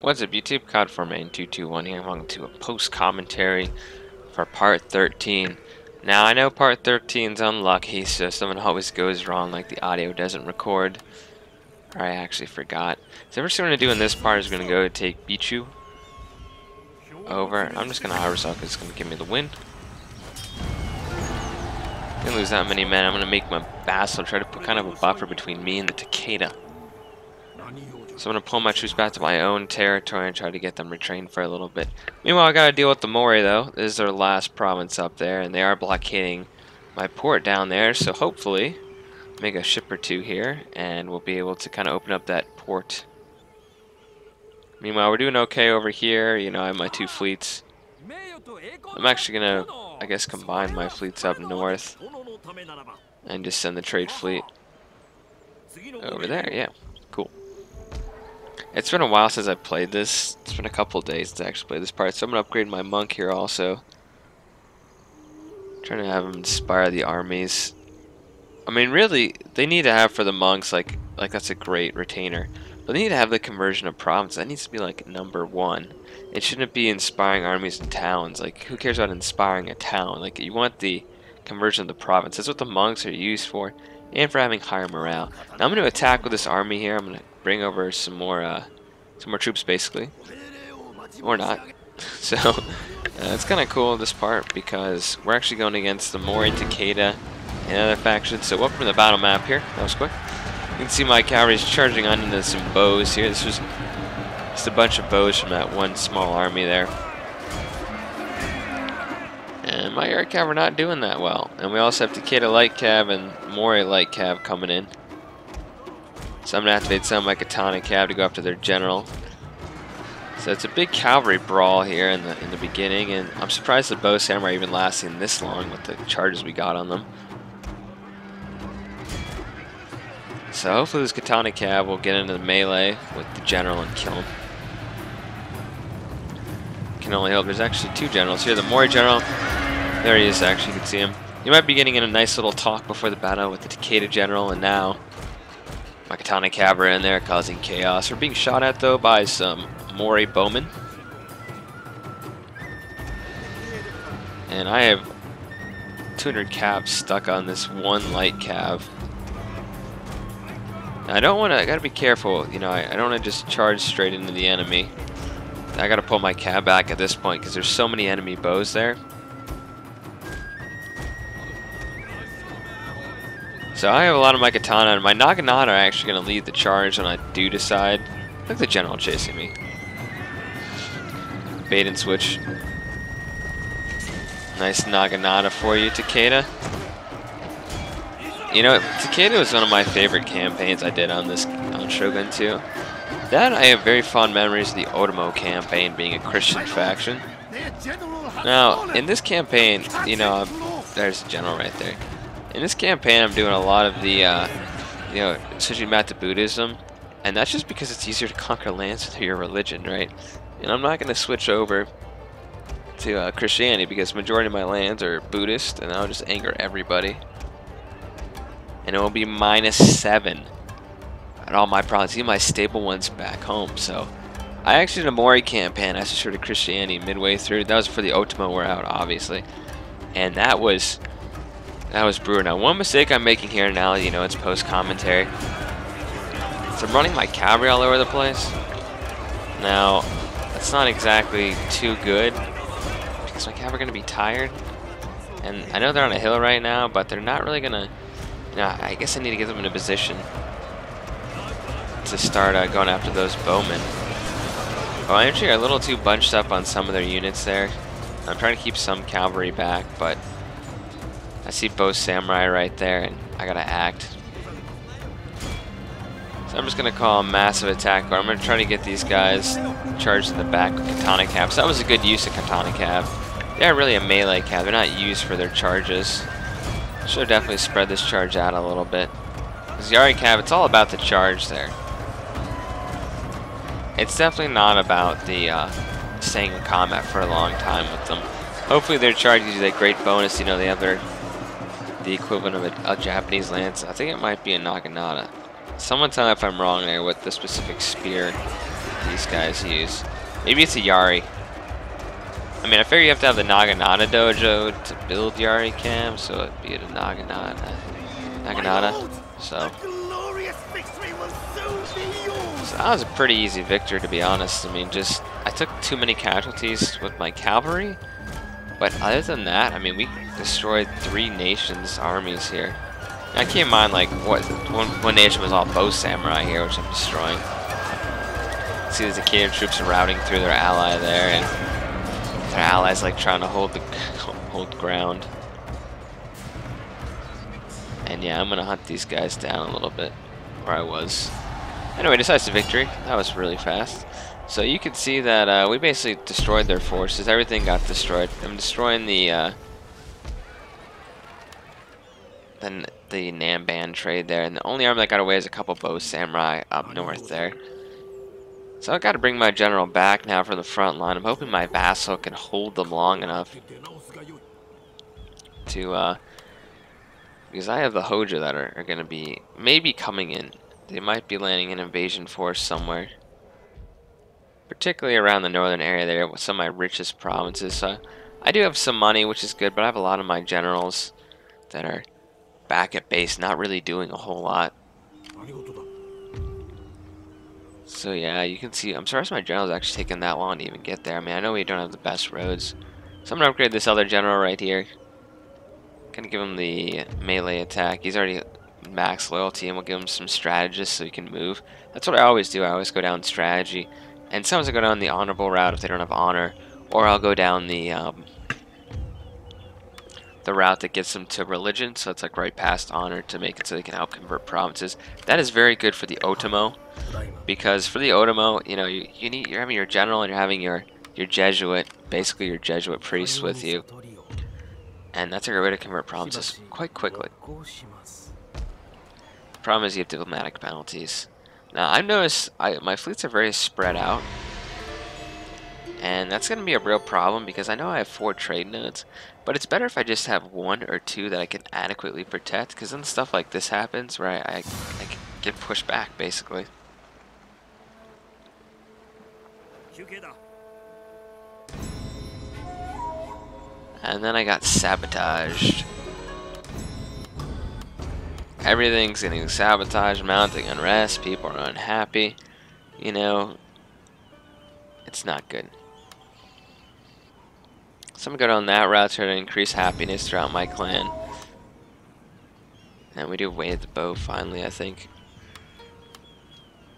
What's up, YouTube? COD4Main221 here. Welcome to a post commentary for part 13. Now, I know part 13 is unlucky, so something always goes wrong, like the audio doesn't record. Or I actually forgot. So, first thing we're going to do in this part is we're going to go take Bichu over. I'm just going to Harvest because it's going to give me the win. Didn't lose that many men. I'm going to make my Vassal try to put kind of a buffer between me and the Takeda. So I'm going to pull my troops back to my own territory and try to get them retrained for a little bit. Meanwhile, I got to deal with the Mori, though. This is their last province up there, and they are blockading my port down there. So hopefully, make a ship or two here, and we'll be able to kind of open up that port. Meanwhile, we're doing okay over here. You know, I have my two fleets. I'm actually going to, I guess, combine my fleets up north and just send the trade fleet over there. Yeah, cool. It's been a while since I played this. It's been a couple days since I actually played this part, so I'm going to upgrade my monk here also. Trying to have him inspire the armies. I mean, really, they need to have for the monks, like that's a great retainer. But they need to have the conversion of province. That needs to be like #1. It shouldn't be inspiring armies and towns. Like, who cares about inspiring a town? Like, you want the conversion of the province. That's what the monks are used for, and for having higher morale. Now I'm going to attack with this army here. I'm going to bring over some more troops, basically, or not. So it's kind of cool, this part, because we're actually going against the Mori, Takeda, and other factions. So welcome to the battle map here. That was quick. You can see my cavalry's charging on into some bows here. This was just a bunch of bows from that one small army there. And my air cav are not doing that well. And we also have Takeda light cav and Mori light cav coming in. So I'm going to activate some of my Katana Cav to go after their general. So it's a big cavalry brawl here in the beginning, and I'm surprised the bow samurai are even lasting this long with the charges we got on them. So hopefully this Katana Cav will get into the melee with the general and kill him. Can only hope. There's actually two generals here. The Mori general, there he is actually, you can see him. You might be getting in a nice little talk before the battle with the Takeda general, and now my Katana Cav are in there causing chaos. We're being shot at, though, by some Mori bowmen. And I have 200 Cav stuck on this one light Cav. Now, I gotta be careful, you know, I don't want to just charge straight into the enemy. I gotta pull my Cav back at this point because there's so many enemy bows there. So I have a lot of my Katana, and my Naginata are actually going to lead the charge when I do decide. Look at the general chasing me. Bait and switch. Nice Naginata for you, Takeda. You know, Takeda was one of my favorite campaigns I did on Shogun 2. That I have very fond memories of the Otomo campaign being a Christian faction. Now, in this campaign, you know, there's the general right there. In this campaign, I'm doing a lot of the, you know, switching back to Buddhism, and that's just because it's easier to conquer lands through your religion, right? And I'm not going to switch over to Christianity because the majority of my lands are Buddhist, and I'll just anger everybody. And it will be -7 at all my provinces, even my stable ones back home. So I actually did a Mori campaign. I switched to Christianity midway through. That was for the Otomo War out, obviously, and that was brutal. Now, one mistake I'm making here now, you know, it's post-commentary. So I'm running my cavalry all over the place. Now, that's not exactly too good because my cavalry are going to be tired. And I know they're on a hill right now, but they're not really going to, you know, I guess I need to get them in a position to start going after those bowmen. Well, I'm actually a little too bunched up on some of their units there. I'm trying to keep some cavalry back, but I see both samurai right there, and I gotta act. So I'm just gonna call a massive attack, or I'm gonna try to get these guys charged in the back with Katana Cav. So that was a good use of Katana Cav. They are really a melee Cav. They're not used for their charges. Should have definitely spread this charge out a little bit. Because the Yari Cav, it's all about the charge there. It's definitely not about the staying in combat for a long time with them. Hopefully their charge gives you that great bonus. You know, they have the equivalent of a Japanese lance. I think it might be a Naginata. Someone tell me if I'm wrong there with the specific spear. these guys use. Maybe it's a Yari. I mean, I figure you have to have the Naginata dojo to build Yari Cam, so it'd be the Naginata. So that was a pretty easy victory, to be honest. I mean, I took too many casualties with my cavalry, but other than that, I mean, we destroyed 3 nations' armies here. Now, keep in mind, like, one nation was all bow samurai here, which I'm destroying. See the Takeda troops are routing through their ally there, and their allies like trying to hold ground. And yeah, I'm gonna hunt these guys down a little bit, where I was. Anyway, decisive victory. That was really fast. So you can see that we basically destroyed their forces. Everything got destroyed. I'm destroying the Namban trade there, and the only army that got away is a couple bow samurai up north there. So I've got to bring my general back now from the front line. I'm hoping my vassal can hold them long enough to because I have the Hojo that are going to be maybe coming in. They might be landing an invasion force somewhere, particularly around the northern area there with some of my richest provinces. So I do have some money, which is good, but I have a lot of my generals that are back at base, not really doing a whole lot. So yeah, you can see, I'm surprised my general's actually taking that long to even get there. I mean, I know we don't have the best roads. So I'm going to upgrade this other general right here. Gonna give him the melee attack. He's already max loyalty, and we'll give him some strategists so he can move. That's what I always do. I always go down strategy. And sometimes I go down the honorable route if they don't have honor. Or I'll go down the route that gets them to religion, so it's like right past honor to make it so they can out-convert provinces. That is very good for the Otomo, because for the Otomo, you know, you're having your general and you're having your Jesuit, basically your Jesuit priest with you, and that's a great way to convert provinces quite quickly. The problem is you have diplomatic penalties. Now I've noticed my fleets are very spread out, and that's going to be a real problem because I know I have 4 trade nodes, but it's better if I just have 1 or 2 that I can adequately protect, because then stuff like this happens where I get pushed back, basically. And then I got sabotaged. Everything's getting sabotaged, mounting unrest, people are unhappy. You know, it's not good. So I'm going to go down that route to increase happiness throughout my clan. And we do wave the bow finally, I think.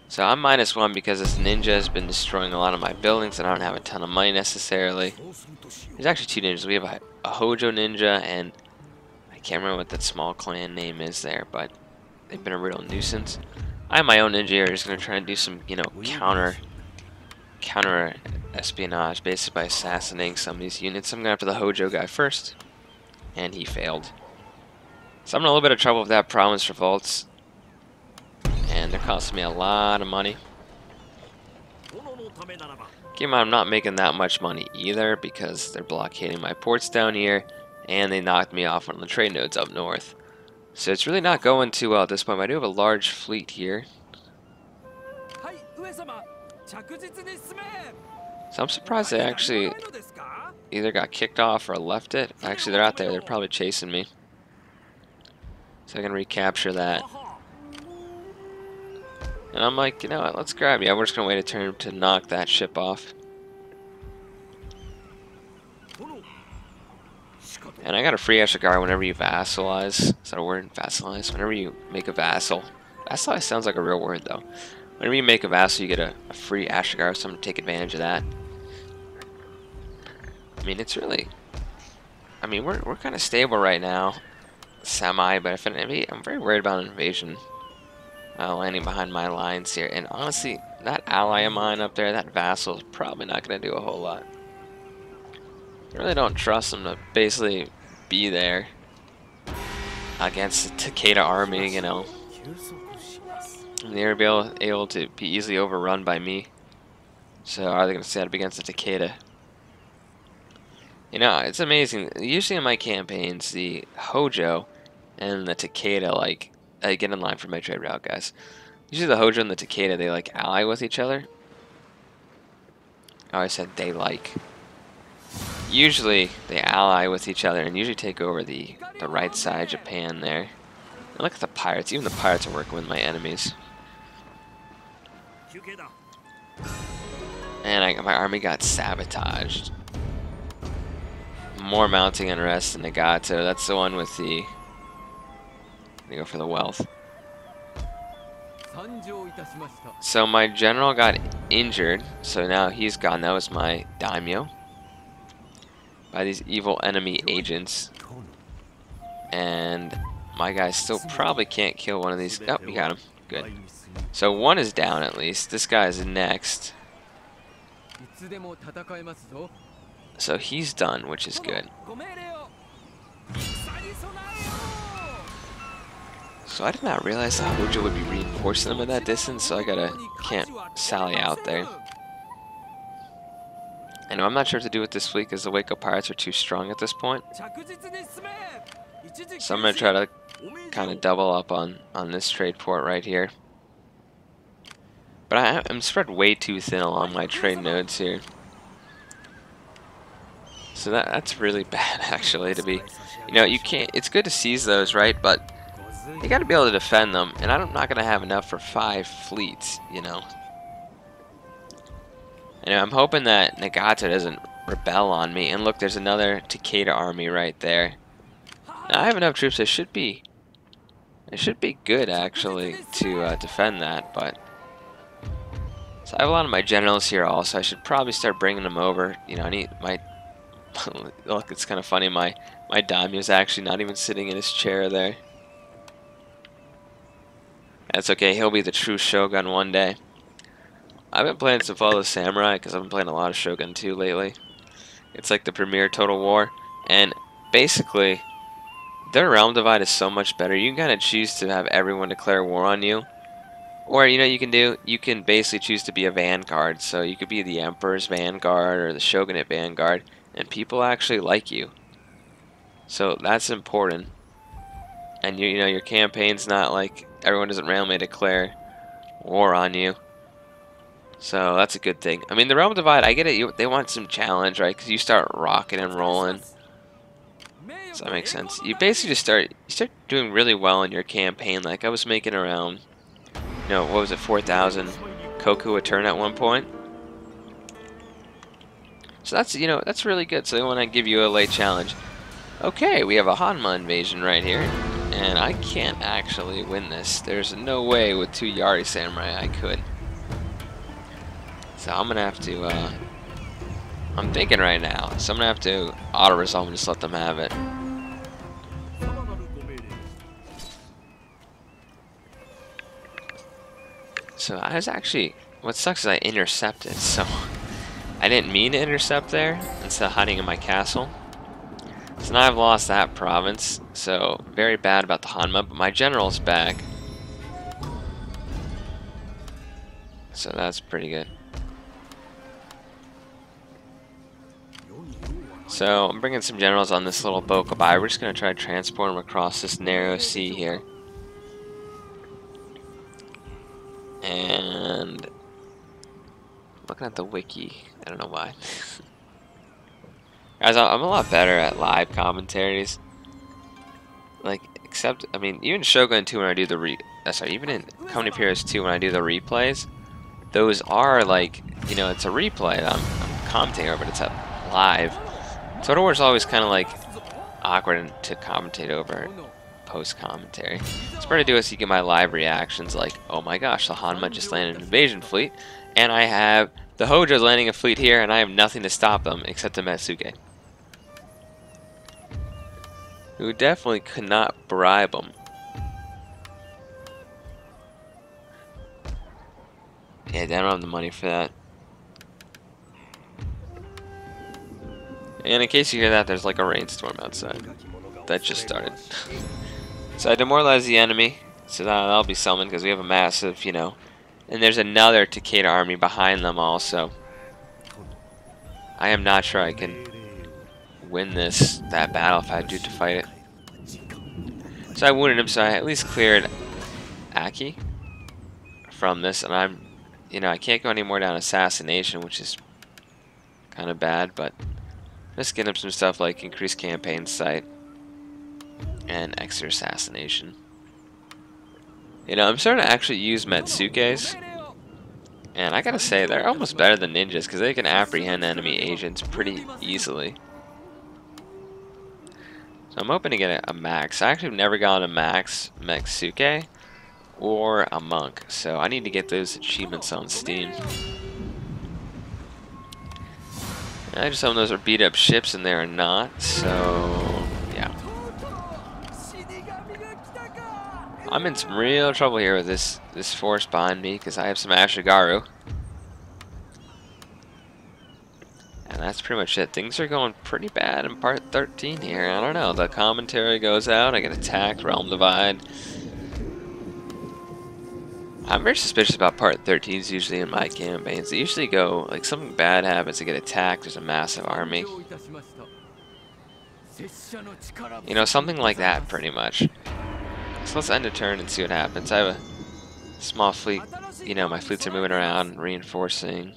So I'm -1 because this ninja has been destroying a lot of my buildings and I don't have a ton of money necessarily. There's actually 2 ninjas. We have a Hojo ninja, and I can't remember what that small clan name is there, but they've been a real nuisance. I have my own ninja here who's going to try and do some, you know, counter espionage, basically by assassinating some of these units. I'm going after the Hojo guy first, and he failed. So I'm in a little bit of trouble with that province revolts, and they're costing me a lot of money. Keep in mind, I'm not making that much money either because they're blockading my ports down here, and they knocked me off one of the trade nodes up north. So it's really not going too well at this point. I do have a large fleet here. So I'm surprised they actually either got kicked off or left it. Actually, they're out there. They're probably chasing me. So I can recapture that. And I'm like, you know what, let's grab you. We're just going to wait a turn to knock that ship off. And I got a free Ashigar whenever you vassalize. Is that a word? Vassalize? Whenever you make a vassal. Vassalize sounds like a real word, though. Whenever you make a vassal, you get a free Ashigar, so I'm going to take advantage of that. I mean, it's really... I mean, we're kind of stable right now. Semi, but I'm very worried about an invasion landing behind my lines here. And honestly, that ally of mine up there, that vassal, is probably not going to do a whole lot. I really don't trust him to basically be there against the Takeda army, you know. And they're able to be easily overrun by me. So are they going to set up against the Takeda? You know, it's amazing. Usually in my campaigns, the Hojo and the Takeda, like, get in line for my trade route, guys. Usually the Hojo and the Takeda, they, like, ally with each other. Oh, I said they like. Usually they ally with each other and usually take over the right side, Japan there. And look at the pirates. Even the pirates are working with my enemies. And my army got sabotaged. More mounting unrest in Nagato. That's the one with the... They go for the wealth. So my general got injured, so now he's gone. That was my daimyo by these evil enemy agents. And my guy still probably can't kill one of these. Oh, we got him. Good. So one is down at least. This guy is next. So he's done, which is good. So I did not realize that Hojo would be reinforcing them at that distance, so can't sally out there. I know I'm not sure what to do with this fleet because the Waco Pirates are too strong at this point. So I'm going to try to kind of double up on this trade port right here. But I'm spread way too thin along my trade nodes here. So that's really bad actually to be, you know, you can't, it's good to seize those, right? But you got to be able to defend them, and I'm not going to have enough for 5 fleets, you know. And I'm hoping that Nagato doesn't rebel on me. And look, there's another Takeda army right there. Now I have enough troops. It should be good actually to defend that. But so I have a lot of my generals here also. I should probably start bringing them over. You know, I need my look. It's kind of funny. My daimyo is actually not even sitting in his chair there. That's okay. He'll be the true Shogun one day. I've been playing some Follow the Samurai because I've been playing a lot of Shogun 2 lately. It's like the premier Total War, and basically their realm divide is so much better. You can kind of choose to have everyone declare war on you, or you know you can basically choose to be a vanguard. So you could be the Emperor's vanguard or the Shogunate vanguard, and people actually like you. So that's important. And you know your campaign's not like everyone doesn't randomly declare war on you. So that's a good thing. I mean, the realm divide, I get it. They want some challenge, right? Because you start rocking and rolling. Does that make sense? You basically just start doing really well in your campaign. Like I was making around, you know, what was it, 4,000 koku a turn at one point. So that's, you know, that's really good. So they want to give you a late challenge. Okay, we have a Hanma invasion right here, and I can't actually win this. There's no way with 2 Yari Samurai I could. So I'm gonna have to, I'm thinking right now, so I'm gonna have to auto-resolve and just let them have it. So I was actually, what sucks is I intercepted, so I didn't mean to intercept there instead of hiding in my castle. So now I've lost that province, so very bad about the Hanma, but my general's back. So that's pretty good. So I'm bringing some generals on this little Bokobai. We're just going to try to transport them across this narrow sea here. And looking at the wiki, I don't know why. Guys, I'm a lot better at live commentaries. Like, except, I mean, even Shogun 2 when I do the even in Company of Heroes 2 when I do the replays, those are like, you know, it's a replay that I'm commentating over, but it's live. Total War is always kind of like awkward to commentate over post-commentary. So what I do is you get my live reactions like, oh my gosh, the Hanma just landed an invasion fleet, and I have the Hojo's landing a fleet here, and I have nothing to stop them except the Metsuge, who definitely could not bribe them. Yeah, they don't have the money for that. And in case you hear that, there's like a rainstorm outside. That just started. So I demoralize the enemy. So that'll be summoned because we have a massive, you know. And there's another Takeda army behind them also. I am not sure I can win that battle if I do to fight it. So I wounded him, so I at least cleared Aki from this, and I'm, you know, I can't go any more down assassination, which is kind of bad, but let's get him some stuff like increased campaign sight and extra assassination. You know, I'm starting to actually use Metsukes, and I gotta say, they're almost better than ninjas because they can apprehend enemy agents pretty easily. So I'm hoping to get a max. I actually have never gotten a max Metsuke or a monk, so I need to get those achievements on Steam. And I just hope those are beat up ships and they are not, so yeah. I'm in some real trouble here with this force behind me because I have some Ashigaru. And that's pretty much it. Things are going pretty bad in part 13 here. I don't know. The commentary goes out. I get attacked. Realm Divide. I'm very suspicious about part 13s usually in my campaigns. They usually go, like, something bad happens. I get attacked. There's a massive army. You know, something like that pretty much. So let's end a turn and see what happens. I have a small fleet. You know, my fleets are moving around, reinforcing.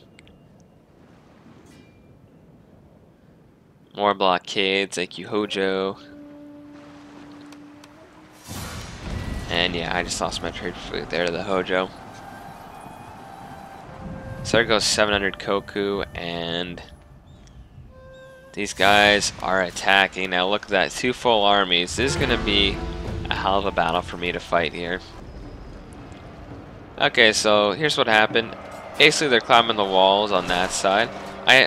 More blockades like Yuhojo. And yeah, I just lost my trade fleet there to the Hojo. So there goes 700 Koku, and these guys are attacking. Now look at that, 2 full armies. This is going to be a hell of a battle for me to fight here. Okay, so here's what happened. Basically, they're climbing the walls on that side.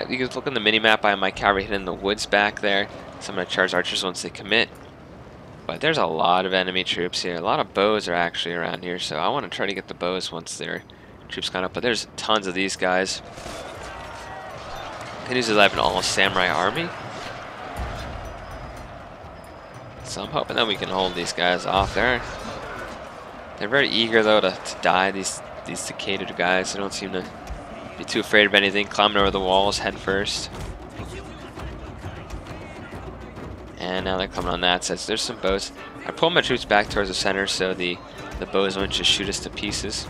You can look in the mini-map, I have my cavalry hidden in the woods back there. So I'm going to charge archers once they commit. But there's a lot of enemy troops here. A lot of bows are actually around here, so I want to try to get the bows once their troops gone up. But there's tons of these guys. Canoes 11, almost samurai army. So I'm hoping that we can hold these guys off there. They're very eager though to die. These Takeda guys, they don't seem to be too afraid of anything. Climbing over the walls head first. And now they're coming on that side. So there's some bows. I pull my troops back towards the center so the bows won't just shoot us to pieces.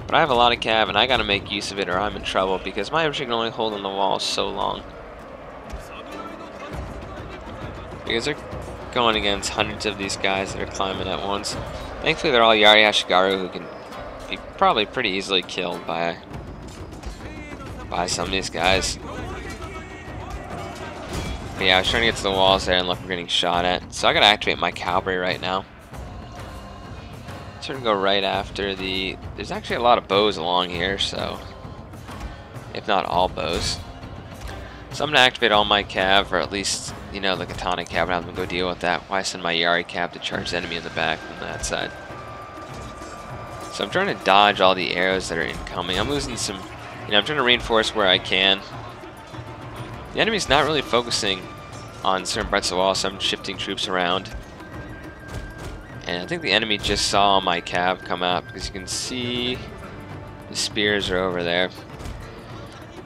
But I have a lot of cav and I gotta make use of it or I'm in trouble because my infantry can only hold on the walls so long. Because they're going against hundreds of these guys that are climbing at once. Thankfully they're all Yari Ashigaru who can be probably pretty easily killed by some of these guys. But yeah, I was trying to get to the walls there and look, we're getting shot at. So I gotta activate my cavalry right now. Sort of go right after the... There's actually a lot of bows along here, so... If not all bows. So I'm gonna activate all my cav, or at least, you know, the katana cav, and have them go deal with that. Why send my Yari cav to charge the enemy in the back from that side? So I'm trying to dodge all the arrows that are incoming. I'm losing some... You know, I'm trying to reinforce where I can. The enemy's not really focusing on certain parts of the wall, so I'm shifting troops around. And I think the enemy just saw my cav come out because you can see the spears are over there.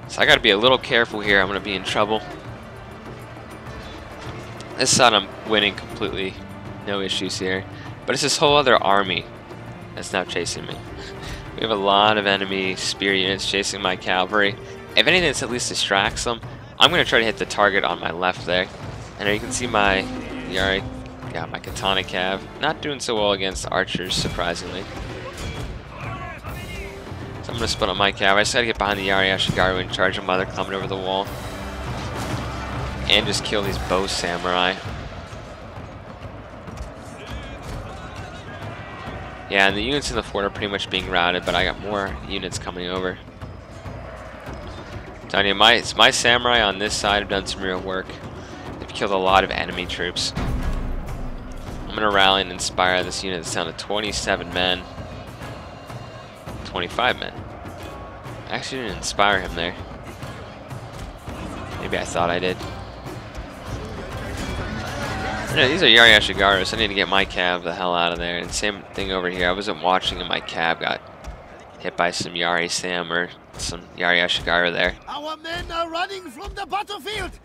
So I gotta be a little careful here, I'm gonna be in trouble. This side I'm winning completely, no issues here. But it's this whole other army that's now chasing me. We have a lot of enemy spear units chasing my cavalry. If anything, this at least distracts them. I'm going to try to hit the target on my left there. And there you can see my Yari, yeah, my katana cav. Not doing so well against archers, surprisingly. So I'm going to split up my cav. I just got to get behind the Yari Ashigaru and charge them while they're climbing over the wall. And just kill these bow samurai. Yeah, and the units in the fort are pretty much being routed, but I got more units coming over. Tanya, my samurai on this side have done some real work. They've killed a lot of enemy troops. I'm going to rally and inspire this unit that's down to 27 men. 25 men. I actually didn't inspire him there. Maybe I thought I did. Yeah, these are Yari Ashigaru, so I need to get my cav the hell out of there. And same thing over here. I wasn't watching and my cav got hit by some Yari Sam or some Yari Ashigaru there. Our men are running from the battlefield.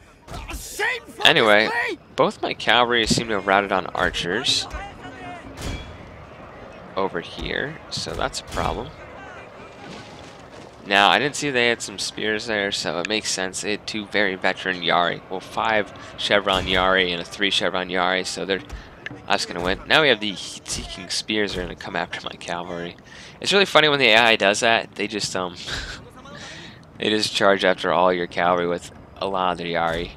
Anyway, both my cavalry seem to have routed on archers over here, so that's a problem. Now, I didn't see they had some spears there, so it makes sense. They had 2 very veteran Yari. Well, 5 Chevron Yari and a 3 Chevron Yari, so they're that's going to win. Now we have the heat-seeking spears are going to come after my cavalry. It's really funny when the AI does that. They just, they just charge after all your cavalry with a lot of their Yari.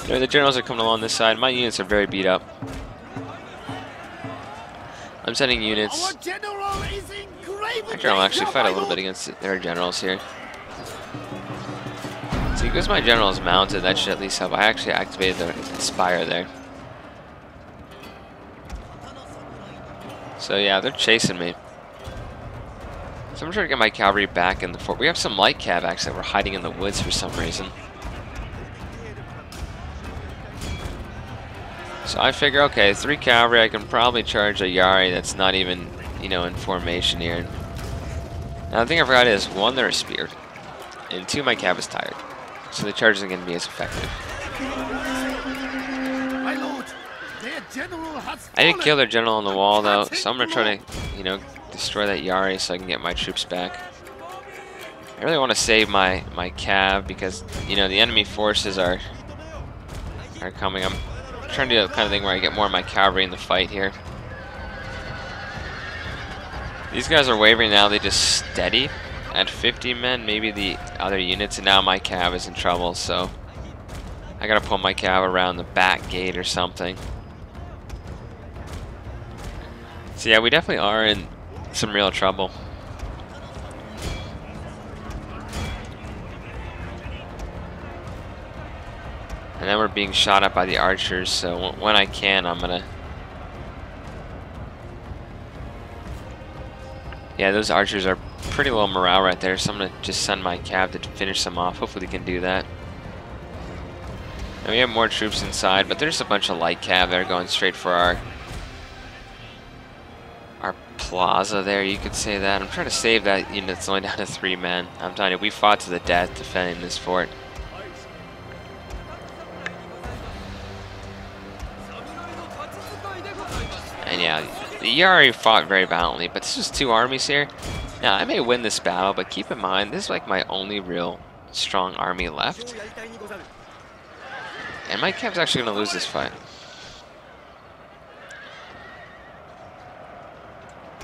The generals are coming along this side. My units are very beat up. I'm sending units. Our general is in grave My general will actually danger, fight a my little bit lord. against their generals here. See, because my general is mounted, that should at least help. I actually activated the spire there. So yeah, they're chasing me. So I'm trying to get my cavalry back in the fort. We have some light cav actually that were hiding in the woods for some reason. So I figure, okay, 3 cavalry, I can probably charge a Yari that's not even, you know, in formation here. Now the thing I forgot is, 1, they're speared, and 2, my cav is tired. So the charge isn't going to be as effective. My lord, their general has I didn't fallen. kill their general on the wall though, so I'm going to try to, you know, destroy that Yari so I can get my troops back. I really want to save my cav because, you know, the enemy forces are coming. I'm trying to do the kind of thing where I get more of my cavalry in the fight here. These guys are wavering now. They just steady at 50 men, maybe the other units, and now my cav is in trouble, so I gotta pull my cav around the back gate or something. So yeah, we definitely are in some real trouble. And then we're being shot at by the archers, so when I can, I'm gonna... Yeah, those archers are pretty low morale right there, so I'm gonna just send my cav to finish them off. Hopefully they can do that. And we have more troops inside, but there's a bunch of light cav that are going straight for our plaza there, you could say that. I'm trying to save that unit that's only down to 3 men. I'm telling you, we fought to the death defending this fort. And yeah, the Yari fought very valiantly, but this is 2 armies here. Now, I may win this battle, but keep in mind, this is like my only real strong army left. And my cav's actually going to lose this fight.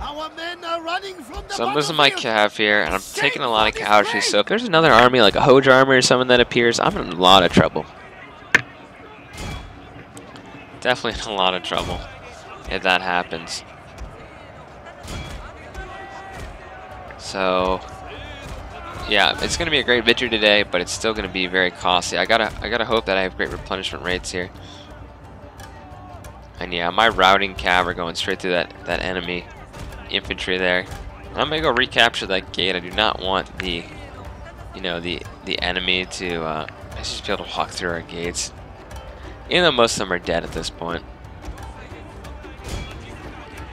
Our men are running from the So I'm losing my battlefield. cav here, and I'm taking a lot of casualties. So if there's another army, like a Hoja army or something that appears, I'm in a lot of trouble. Definitely in a lot of trouble if that happens. So yeah, it's going to be a great victory today, but it's still going to be very costly. I gotta hope that I have great replenishment rates here. And yeah, my routing cav are going straight through that enemy infantry there. I'm gonna go recapture that gate. I do not want the, you know, the enemy to just be able to walk through our gates. Even though most of them are dead at this point.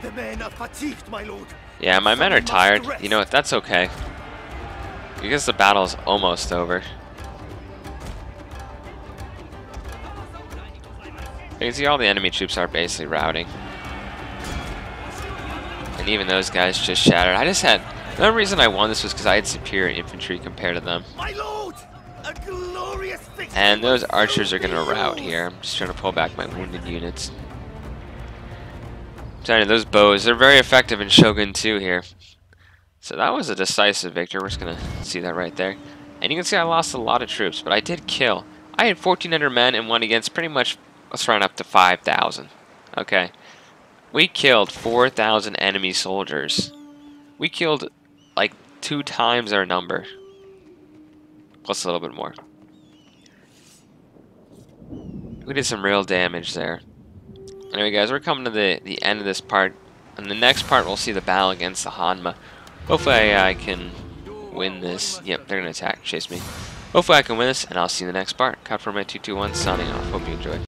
The men are fatigued, my lord. Yeah, my men are tired. You know what? That's okay. Because the battle is almost over. You can see all the enemy troops are basically routing. And even those guys just shattered. I just had... The only reason I won this was because I had superior infantry compared to them. My lord, a glorious victory. And those archers are going to rout here. I'm just trying to pull back my wounded units. I'm telling you, those bows, they're very effective in Shogun 2 here. So that was a decisive victory. We're just going to see that right there. And you can see I lost a lot of troops, but I did kill. I had 1,400 men and won against pretty much, let's round up to 5,000. Okay. We killed 4,000 enemy soldiers. We killed like 2 times our number. Plus a little bit more. We did some real damage there. Anyway guys, we're coming to the end of this part. In the next part we'll see the battle against the Hanma. Hopefully I can win this. Yep, they're going to attack, chase me. Hopefully I can win this, and I'll see you in the next part. Codformat 221 signing off. Hope you enjoyed.